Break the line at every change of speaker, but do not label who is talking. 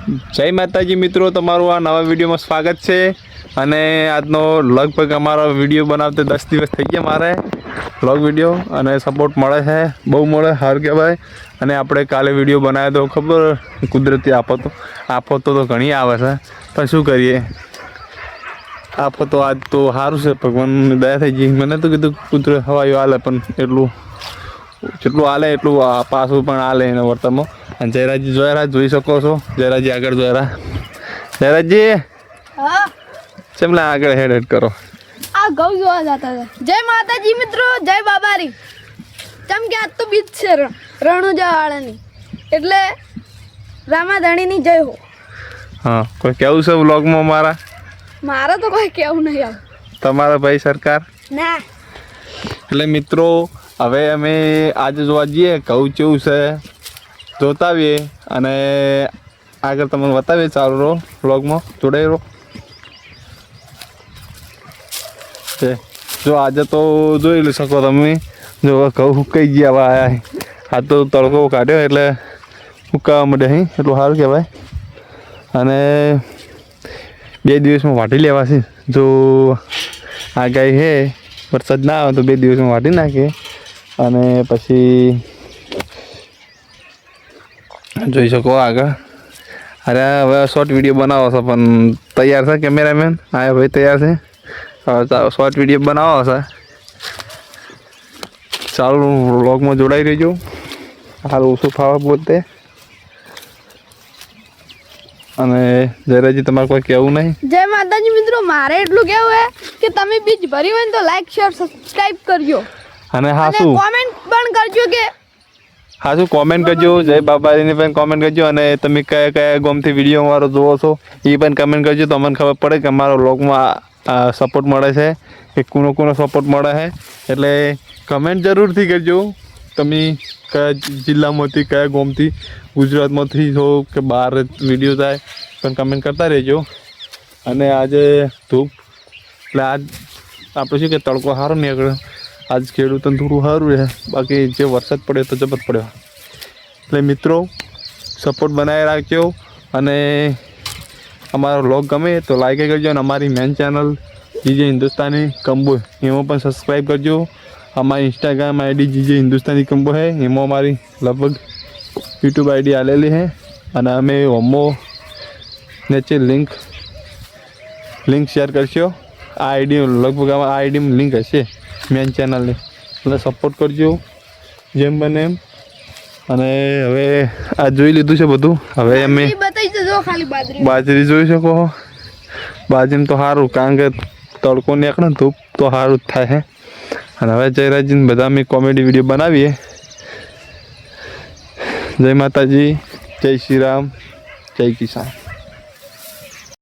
જય માતાજી મિત્રો, તમારું આ નવા વિડીયોમાં સ્વાગત છે। અને આજનો લગભગ અમારો વિડીયો બનાવતે 10 દિવસ થઈ ગયા મારે વ્લોગ વિડીયો, અને સપોર્ટ મળે છે, બહુ મળે, સારું કહેવાય। અને આપણે કાલે વિડીયો બનાવ્યો તો ખબર કુદરતી આફતો તો ઘણી આવે છે, પણ શું કરીએ, આફતો આજ તો સારું છે, ભગવાનની દયા થઈ ગઈ। મને તો કીધું કુદરત હવાયું હાલે, પણ એટલું જેટલું હાલે એટલું પાછું પણ હાલે એના વર્તનમાં। અને જયરાજજી જોયા જોઈ શકો છો, જયરાજજી આગળ જોયા। જયરાજજી ચમલા આગળ હેડ કરો,
આ ગૌ જોવા જતા હતા। જય માતાજી મિત્રો, જય બાબારી। ચમ કે આજ તો બીજ છે રણુજા વાળાની, એટલે રામાધણીની જય હો।
હા, કોઈ કેવું છે વ્લોગમાં મારા?
મારે તો કોઈ કેવું નહીં આવ
તમારા ભાઈ સરકાર
ના।
એટલે મિત્રો હવે અમે આજે જોવા જઈએ કહું કેવું છે, જોતા આવીએ અને આગળ તમને બતાવીએ। ચાલુ રહો, વ્લોગમાં જોડાઈ રહો। જો આજે તો જોઈ શકો તમે, જો ઘઉં સુકાઈ ગયા, હવે આ તો તડકો કાઢ્યો એટલે સુકાવા માંડે અહીં, એટલું સારું કહેવાય। અને 2 દિવસમાં વાટી લેવાશે। જો આગાહી છે વરસાદ ના આવે તો 2 દિવસમાં વાટી નાખીએ, અને પછી જોઈ શકો આગળ। અરે હવે શોર્ટ વિડીયો બનાવો છો, પણ તૈયાર છે કેમેરામેન? હા ભાઈ તૈયાર છે, શોર્ટ વિડીયો બનાવો છે। ચાલો વ્લોગમાં જોડાઈ રહેજો, હાલ ઓછું ફાવા બોલતે। અને જયરાજજી તમારે કોઈ કહેવું નહીં?
જય માતાજી મિત્રો, મારે એટલું કેવું હે કે તમે બીજ ભર્યું હોય ને તો લાઈક શેર સબસ્ક્રાઇબ કરજો,
અને હા શું
કોમેન્ટ પણ કરજો કે
હા શું કોમેન્ટ કરજો, જય બાબાજીની પણ કોમેન્ટ કરજો। અને તમે કયા કયા ગામથી વિડીયો અમારો જોવો છો એ પણ કમેન્ટ કરજો, તો અમને ખબર પડે કે અમારો વ્લોગમાં સપોર્ટ મળે છે કે કોનો સપોર્ટ મળે છે। એટલે કમેન્ટ જરૂરથી કરજો, તમે કયા જિલ્લામાંથી, કયા ગામથી, ગુજરાતમાંથી છો કે બહાર વિડીયો થાય, પણ કમેન્ટ કરતા રહેજો। અને આજે ધૂપ એટલે આજ આપણે શું કે તડકો સારો નીકળ્યો, આજ ખેડૂતોને થોડું સારું રહે, બાકી જે વરસાદ પડ્યો તો જબર પડ્યો। એટલે મિત્રો સપોર્ટ બનાવી રાખજો, અને અમારો વ્લોગ ગમે તો લાઈક કરજો, અને અમારી main channel GJ Hindustani Kamboj એમાં પણ સબસ્ક્રાઈબ કરજો। અમારી Instagram ID GJ Hindustani Kamboj છે, એમાં અમારી લગભગ યુટ્યુબ આઈડી આલેલી છે, અને અમે હોમો નીચે લિંક શેર કરશો। આ આઈડી લગભગ આ આઈડીમાં લિંક હશે મેન ચેનલની, એટલે સપોર્ટ કરજો જેમ બને એમ। અને હવે આ જોઈ લીધું છે બધું, હવે અમે બાજરી જોઈ શકો, બાજરીમાં તો સારું, કારણ કે તડકો નીકળે ને ધૂપ તો સારું જ થાય છે। અને હવે જયરાજજીને બધા અમે કોમેડી વિડીયો બનાવીએ। જય માતાજી, જય શ્રી રામ, જય કિસાન।